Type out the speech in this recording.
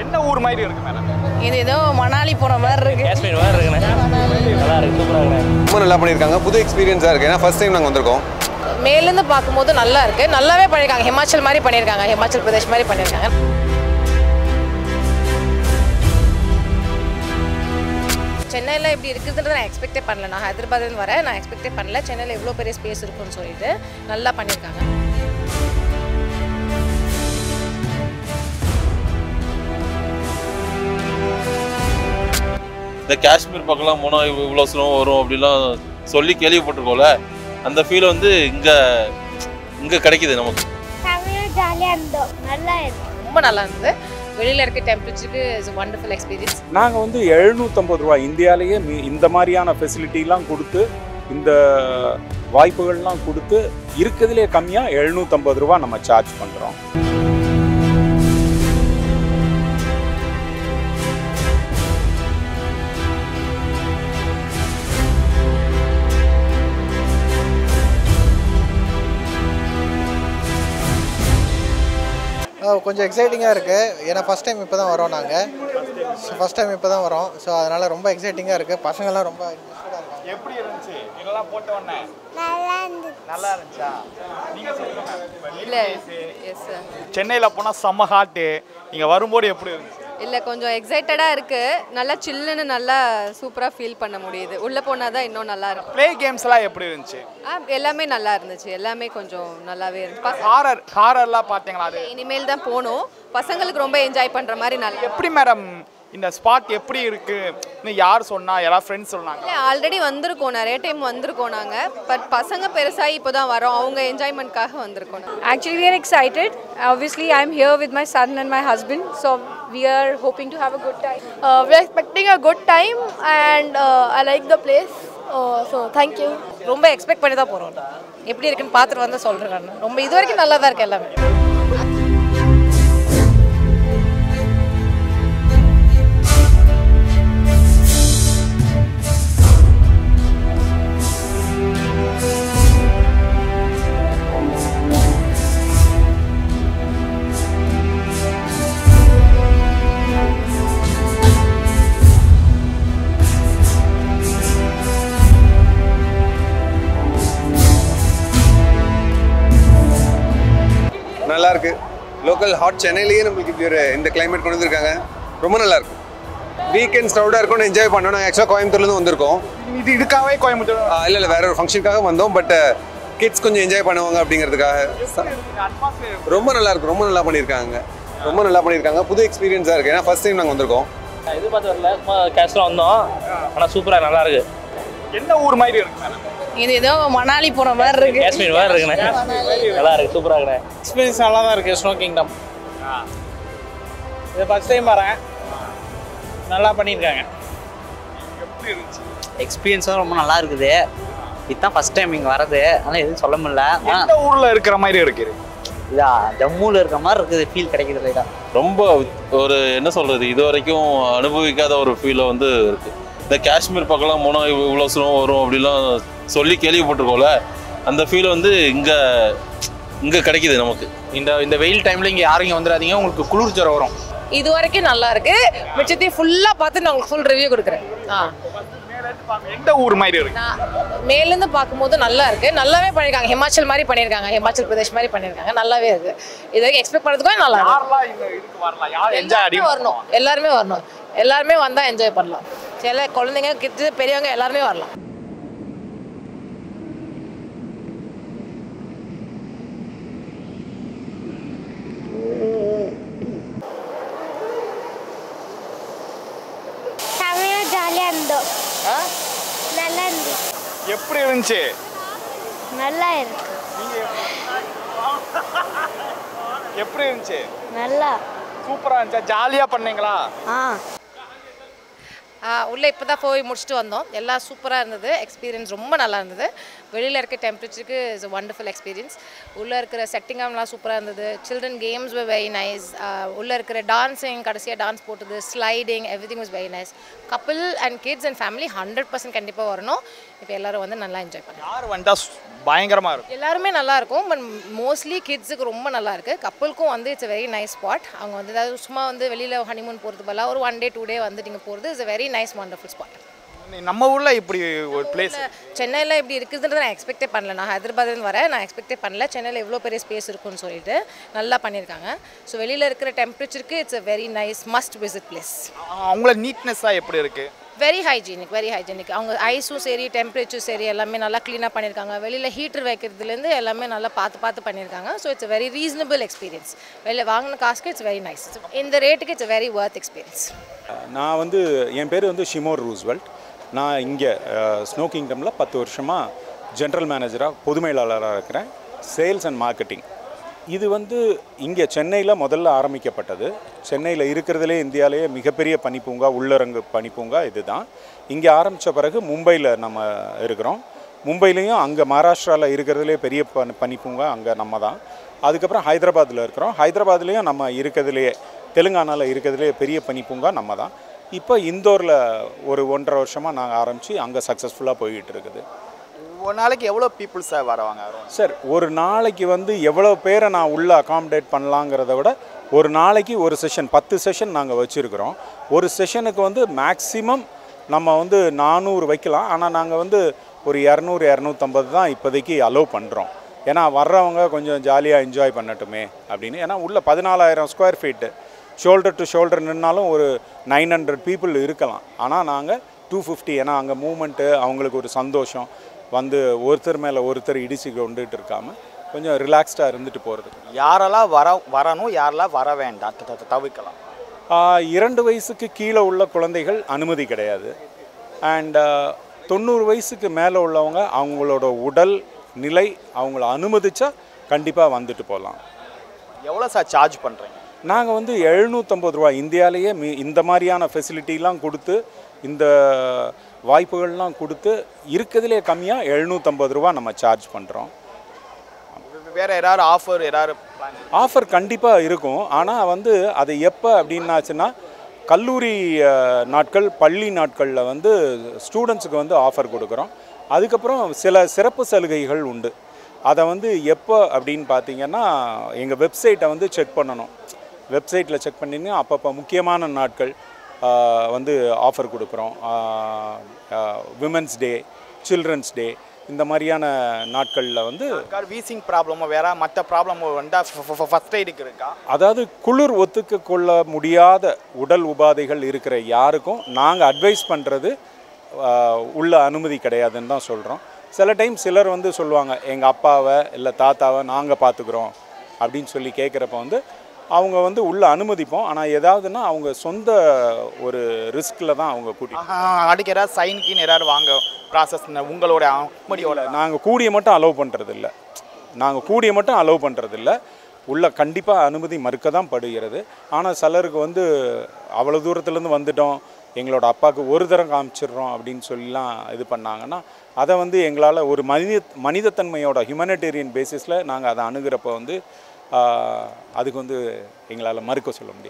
என்ன ஊர் மாதிரி இருக்கு மேடம்? இது ஏதோ மணாலி போற மாதிரி இருக்கு. காஷ்மீர் மாதிரி இருக்குண்ணே. நல்லா இருக்கு, சூப்பராக இருக்குண்ணே. ரொம்ப நல்லா பண்ணியிருக்காங்க. புது எக்ஸ்பீரியன்ஸாக இருக்குது. ஏன்னா ஃபர்ஸ்ட் டைம் நாங்கள் வந்திருக்கோம். மேலேருந்து பார்க்கும்போது நல்லா இருக்கு. நல்லாவே பண்ணியிருக்காங்க. ஹிமாச்சல் மாதிரி பண்ணியிருக்காங்க. ஹிமாச்சல் பிரதேஷ் மாதிரி பண்ணியிருக்காங்க. சென்னையில் இப்படி இருக்குதுன்றதை நான் எக்ஸ்பெக்டே பண்ணல. நான் ஹைதராபாத்லேருந்து வரேன். நான் எக்ஸ்பெக்டே பண்ணல சென்னையில் எவ்வளோ பெரிய ஸ்பேஸ் இருக்குன்னு சொல்லிட்டு நல்லா பண்ணியிருக்காங்க. இந்த காஷ்மீர் பக்கம்லாம் போனால் இவ்வளோ ஸ்னோ வரும் அப்படிலாம் சொல்லி கேள்விப்பட்டிருக்கோம்ல, அந்த ஃபீல் வந்து இங்கே கிடைக்குது நமக்கு. ஜாலியாக இருந்தோம், நல்லா இருக்கு, ரொம்ப நல்லா இருந்தது. வெளியில் இருக்க டெம்பரேச்சருக்கு இட்ஸ் வண்டர்ஃபுல் எக்ஸ்பீரியன்ஸ். நாங்கள் வந்து 750 ரூபா இந்தியாவிலேயே இந்த மாதிரியான ஃபெசிலிட்டிலாம் கொடுத்து, இந்த வாய்ப்புகள்லாம் கொடுத்து இருக்கிறதுலே கம்மியாக 750 ரூபா நம்ம சார்ஜ் பண்ணுறோம். கொஞ்சம் எக்ஸைட்டிங்காக இருக்குது. ஏன்னா ஃபஸ்ட் டைம் இப்போ தான் வரோம். நாங்கள் ஃபஸ்ட் டைம் இப்போ தான் வரோம். ஸோ அதனால் ரொம்ப எக்ஸைட்டிங்காக இருக்குது. பசங்கள்லாம் ரொம்ப இன்ட்ரெஸ்டடாக இருக்காங்க. எப்படி இருந்துச்சு இதெல்லாம் போட்ட உடனே? நல்லா இருந்துச்சு. நல்லா இருந்துச்சா? நீங்கள் சொல்லுங்க. இல்லை எஸ் சார், சென்னையில் போனால் செம்ம ஹாட்டு. இங்கே வரும்போது எப்படி இருந்துச்சு? இல்லை கொஞ்சம் எக்ஸைட்டடாக இருக்குது. நல்லா சில்லுன்னு நல்லா சூப்பராக ஃபீல் பண்ண முடியுது. உள்ளே போனால் தான் இன்னும் நல்லா இருக்கும். ப்ளே கேம்ஸ்லாம் எப்படி இருந்துச்சு? எல்லாமே நல்லா இருந்துச்சு. எல்லாமே கொஞ்சம் நல்லாவே இருந்துச்சு. ஹாரர்லாம் பார்த்தீங்களா? அது இனிமேல் தான் போகணும். பசங்களுக்கு ரொம்ப என்ஜாய் பண்ணுற மாதிரி நல்லா. எப்படி மேடம் இந்த ஸ்பாட் எப்படி இருக்குது? யார் சொன்னா? யாராவது ஃப்ரெண்ட்ஸ் சொன்னாங்க? இல்லை ஆல்ரெடி வந்திருக்கோம், நிறைய டைம் வந்திருக்கோம் நாங்கள். பட் பசங்க பெருசாகி இப்போ தான் வரோம். அவங்க என்ஜாய்மெண்ட்காக வந்திருக்கோம். Actually, we are excited. Obviously, I'm here with my son and my husband, so we are hoping to have a good time. We are expecting a good time and I like the place. So thank you. ரொம்ப expect பண்ணி தான் போகிறோம். எப்படி இருக்குன்னு பார்த்துட்டு வந்து சொல்கிறேன். நான் ரொம்ப இது வரைக்கும் நல்லா தான் இருக்குது எல்லாமே. நல்லா இருக்கு. லோக்கல் ஹாட் சென்னையிலேயே நம்மளுக்கு இப்படி ஒரு இந்த கிளைமேட் கொண்டு வந்திருக்காங்க. ரொம்ப நல்லா இருக்கு. வீக்கெண்ட்ஸ் க்ரௌடாக இருக்கும்னு என்ஜாய் பண்ணோம். நாங்கள் ஆக்சுவலாக கோயம்புத்தூர்லேருந்து வந்திருக்கோம். இதுக்காகவே கோயம்புத்தூர்? இல்லை வேற ஒரு ஃபங்க்ஷனுக்காக வந்தோம். பட் கிட்ஸ் கொஞ்சம் என்ஜாய் பண்ணுவாங்க அப்படிங்கிறதுக்காக. ரொம்ப நல்லா இருக்கு. ரொம்ப நல்லா பண்ணியிருக்காங்க. ரொம்ப நல்லா பண்ணியிருக்காங்க. புது எக்ஸ்பீரியன்ஸாக இருக்குது. ஏன்னா ஃபர்ஸ்ட் டைம் நாங்கள் வந்திருக்கோம். இது பார்த்து வரல, சும்மா கேஷ்லாம் வந்தோம். ஆனால் சூப்பராக நல்லா இருக்கு. என்ன ஊர் மாதிரி இருக்கு மேடம்? இது ஏதோ மணாலி போற மாதிரி இருக்கு. காஷ்மீர் மாதிரி இருக்குண்ணே. நல்லா இருக்கு, சூப்பராக இருக்குண்ணே. எக்ஸ்பீரியன்ஸ் நல்லா தான் இருக்குது. ஸ்னோ கிங்டம் இது ஃபர்ஸ்ட் டைம் வரேன். நல்லா பண்ணியிருக்காங்க. எப்படி இருந்துச்சு? எக்ஸ்பீரியன்ஸும் ரொம்ப நல்லா இருக்குது. இதுதான் ஃபர்ஸ்ட் டைம் இங்கே வரது. ஆனால் எதுவும் சொல்ல முடியல. எந்த ஊரில் இருக்கிற மாதிரி இருக்குது? இதா ஜம்முவில் இருக்கிற மாதிரி இருக்குது. ஃபீல் கிடைக்குது இல்லையா? ரொம்ப ஒரு என்ன சொல்கிறது, இது வரைக்கும் அனுபவிக்காத ஒரு ஃபீலை வந்து இருக்குது. இந்த காஷ்மீர் பக்கம்லாம் போனால் இவ்வளோ ஸ்னோ வரும் அப்படிலாம் சொல்லி கேள்விப்பட்டிருக்கோம்ல, அந்த ஃபீல் வந்து இங்கே கிடைக்குது நமக்கு. இந்த வெயில் டைமில் இங்கே யாரும் இங்கே வந்துடாதீங்க, உங்களுக்கு குளிர் ஜுரம் வரும். இது வரைக்கும் நல்லா இருக்கு. மிச்சத்தையும் ஃபுல்லாக பார்த்து நான் உங்களுக்கு ஃபுல் ரிவ்யூ கொடுக்குறேன். எந்த ஊர் மாதிரி இருக்கு? நான் மேலேருந்து பார்க்கும்போது நல்லா இருக்கு. நல்லாவே பண்ணியிருக்காங்க. ஹிமாச்சல் மாதிரி பண்ணியிருக்காங்க. ஹிமாச்சல் பிரதேஷ் மாதிரி பண்ணியிருக்காங்க. நல்லாவே இருக்கு. இது வரைக்கும் எக்ஸ்பெக்ட் பண்ணுறதுக்கும் நல்லா இருக்கு. வரணும், எல்லாருமே வரணும். எல்லாருமே வந்தால் என்ஜாய் பண்ணலாம். சில குழந்தைங்க கிட்ஸ் பெரியவங்க எல்லாருமே வரலாம். ஜாலியாக இருந்தோம், நல்லா இருந்துச்சு. எப்படி இருந்துச்சு? நல்லா இருக்கு. எப்படி இருந்துச்சு? நல்லா சூப்பராக இருந்துச்சா? ஜாலியாக பண்ணீங்களா? உள்ளே இப்போ தான் போய் முடிச்சுட்டு வந்தோம். எல்லாம் சூப்பராக இருந்தது. எக்ஸ்பீரியன்ஸ் ரொம்ப நல்லா இருந்தது. வெளியில் இருக்க டெம்பரேச்சருக்கு இட்ஸ் வண்டர்ஃபுல் எக்ஸ்பீரியன்ஸ். உள்ளே இருக்கிற செட்டிங்லாம் சூப்பராக இருந்தது. Children games were very nice. உள்ளே இருக்கிற டான்ஸிங், கடைசியாக டான்ஸ் போட்டது, sliding, everything was very nice. Couple and kids and family 100% கண்டிப்பாக வரணும். இப்போ எல்லோரும் வந்து நல்லா என்ஜாய் பண்ணலாம். யார் வந்தால் பயங்கரமாக இருக்கும். எல்லாருமே நல்லா இருக்கும். பட் மோஸ்ட்லி கிட்ஸுக்கு ரொம்ப நல்லா இருக்கு. கப்பலுக்கும் வந்து இட்ஸ் வெரி நைஸ் ஸ்பாட். அவங்க வந்து ஏதாவது சும்மா வந்து வெளியில் ஹனிமூன் போகிறது பதிலாக ஒரு 1 day 2 day வந்து நீங்கள் போகிறது it's very nice wonderful spot. நம்ம ஊரில் இப்படி ஒரு பிளேஸ் சென்னையில் இப்படி இருக்குதுன்றதை நான் எக்ஸ்பெக்டே பண்ணல. நான் ஹைதராபாத்லேருந்து வரேன், நான் எக்ஸ்பெக்டே பண்ணல சென்னையில் இவ்வளோ பெரிய ஸ்பேஸ் இருக்குன்னு சொல்லிட்டு நல்லா பண்ணியிருக்காங்க. ஸோ வெளியில் இருக்கிற டெம்பரேச்சருக்கு it's a very nice must visit place. அவங்கள நீட்னஸாக எப்படி இருக்குது? Very hygienic. அவங்க ஐஸும் சரி டெம்பரேச்சரும் சரி எல்லாமே நல்லா க்ளீனாக பண்ணியிருக்காங்க. வெளியில் ஹீட்டர் வைக்கிறதுலேருந்து எல்லாமே நல்லா பார்த்து பண்ணியிருக்காங்க. So it's very reasonable experience. வெளியில் வாங்கின காசுக்கு இட்ஸ் வெரி நைஸ். இந்த ரேட்டுக்கு இட்ஸ் வெரி வர்த் எக்ஸ்பீரியன்ஸ். நான் வந்து என் பேர் வந்து ஷிமோர் ரூஸ்வெல்ட். நான் இங்கே ஸ்னோ கிங்டமில் 10 வருஷமாக ஜென்ரல் மேனேஜராக பொது மேலாளராக இருக்கிறேன், சேல்ஸ் அண்ட் மார்க்கெட்டிங். இது வந்து இங்கே சென்னையில் முதல்ல ஆரம்பிக்கப்பட்டது. சென்னையில் இருக்கிறதுலே இந்தியாவிலேயே மிகப்பெரிய பனிப்பூங்கா, உள்ளரங்கு பனிப்பூங்கா இது தான். இங்கே ஆரம்பித்த பிறகு மும்பையில் நம்ம இருக்கிறோம். மும்பையிலையும் அங்கே மகாராஷ்டிராவில் இருக்கிறதுலே பெரிய பனிப்பூங்கா அங்கே நம்ம தான். அதுக்கப்புறம் ஹைதராபாத்தில் இருக்கிறோம். ஹைதராபாத்லேயும் நம்ம இருக்கிறதுலையே, தெலுங்கானாவில் இருக்கிறதுலே பெரிய பனிப்பூங்கா நம்ம தான். இப்போ இந்தோரில் ஒரு 1.5 வருஷமாக நாங்கள் ஆரம்பித்து அங்கே சக்ஸஸ்ஃபுல்லாக போய்கிட்டு இருக்குது. ஒரு நாளைக்கு எவ்வளோ பீப்புள் சார் வரவாங்க? சார் ஒரு நாளைக்கு வந்து எவ்வளோ பேரை நான் உள்ளே அகாமடேட் பண்ணலாங்கிறத விட ஒரு நாளைக்கு ஒரு செஷன் 10 செஷன் நாங்கள் வச்சுருக்கிறோம். ஒரு செஷனுக்கு வந்து மேக்ஸிமம் நம்ம வந்து 400 வைக்கலாம். ஆனால் நாங்கள் வந்து ஒரு 200-250 தான் இப்போதைக்கு அலோவ் பண்ணுறோம். ஏன்னா வர்றவங்க கொஞ்சம் ஜாலியாக என்ஜாய் பண்ணட்டுமே அப்படின்னு. ஏன்னா உள்ள 14,000 square feet shoulder to shoulder நின்னாலும் ஒரு 900 பீப்புள் இருக்கலாம். ஆனால் நாங்கள் 250, ஏன்னா அங்கே மூமெண்ட்டு அவங்களுக்கு ஒரு சந்தோஷம் வந்து ஒருத்தர் மேலே ஒருத்தர் இடிச்சு கொண்டுட்டு இருக்காமல் கொஞ்சம் ரிலாக்ஸ்டாக இருந்துட்டு போகிறது. யாரெல்லாம் வரணும், யாரெல்லாம் வர வேண்டாம் தவிர்க்கலாம்? 2 வயசுக்கு கீழே உள்ள குழந்தைகள் அனுமதி கிடையாது. அண்ட் 90 வயசுக்கு மேலே உள்ளவங்க அவங்களோட உடல் நிலை அவங்கள அனுமதிச்சா கண்டிப்பாக வந்துட்டு போகலாம். எவ்வளோ சார் சார்ஜ் பண்ணுறீங்க? நாங்கள் வந்து 750 ரூபா. இந்தியாவிலேயே இந்த மாதிரியான ஃபெசிலிட்டிலாம் கொடுத்து, இந்த வாய்ப்புகள்லாம் கொடுத்து இருக்கிறதுலே கம்மியாக 750 ரூபா நம்ம சார்ஜ் பண்ணுறோம். வேறு ஏதாவது ஆஃபர் கண்டிப்பாக இருக்கும். ஆனால் வந்து அது எப்போ அப்படின்னாச்சுன்னா கல்லூரி நாட்கள், பள்ளி நாட்களில் வந்து ஸ்டூடெண்ட்ஸுக்கு வந்து ஆஃபர் கொடுக்குறோம். அதுக்கப்புறம் சில சிறப்பு சலுகைகள் உண்டு. அதை வந்து எப்போ அப்படின்னு பார்த்தீங்கன்னா எங்கள் வெப்சைட்டை வந்து செக் பண்ணணும். வெப்சைட்டில் செக் பண்ணிங்கன்னா அப்பப்போ முக்கியமான நாட்கள் வந்து ஆஃபர் கொடுக்குறோம். விமென்ஸ் டே, சில்ட்ரன்ஸ் டே, இந்த மாதிரியான நாட்களில் வந்து வீசிங் ப்ராப்ளமோ வேறு மற்ற ப்ராப்ளமோ வந்தால் ஃபஸ்ட் எய்டுக்கு இருக்கா? அதாவது குளிர் ஒத்துக்க கொள்ள முடியாத உடல் உபாதைகள் இருக்கிற யாருக்கும் நாங்கள் அட்வைஸ் பண்ணுறது உள்ள அனுமதி கிடையாதுன்னு தான் சொல்கிறோம். சில டைம் சிலர் வந்து சொல்லுவாங்க, எங்கள் அப்பாவை இல்லை தாத்தாவை நாங்கள் பார்த்துக்குறோம் அப்படின்னு சொல்லி கேட்குறப்ப வந்து அவங்க வந்து உள்ளே அனுமதிப்போம். ஆனால் ஏதாவதுன்னா அவங்க சொந்த ஒரு ரிஸ்கில் தான் அவங்க கூட்டிட்டு அடிக்கிற சைன்கின்னு ஏதாவது வாங்க ப்ராசஸ் உங்களோட அனுமதியோட நாங்கள் கூடிய மட்டும் அலோவ் பண்ணுறதில்ல. உள்ள கண்டிப்பாக அனுமதி மறுக்க தான் படுகிறது. ஆனால் சிலருக்கு வந்து அவ்வளோ தூரத்துலேருந்து வந்துட்டோம், எங்களோட அப்பாவுக்கு ஒரு தரம் காமிச்சிடுறோம் அப்படின்னு சொல்லிலாம் இது பண்ணாங்கன்னா அதை வந்து எங்களால் ஒரு மனிதத்தன்மையோட ஹியூமனிடேரியன் பேசிஸில் நாங்கள் அதை அணுகிறப்போ வந்து அதுக்கு வந்து எங்களால் மறுக்க சொல்ல முடியாது.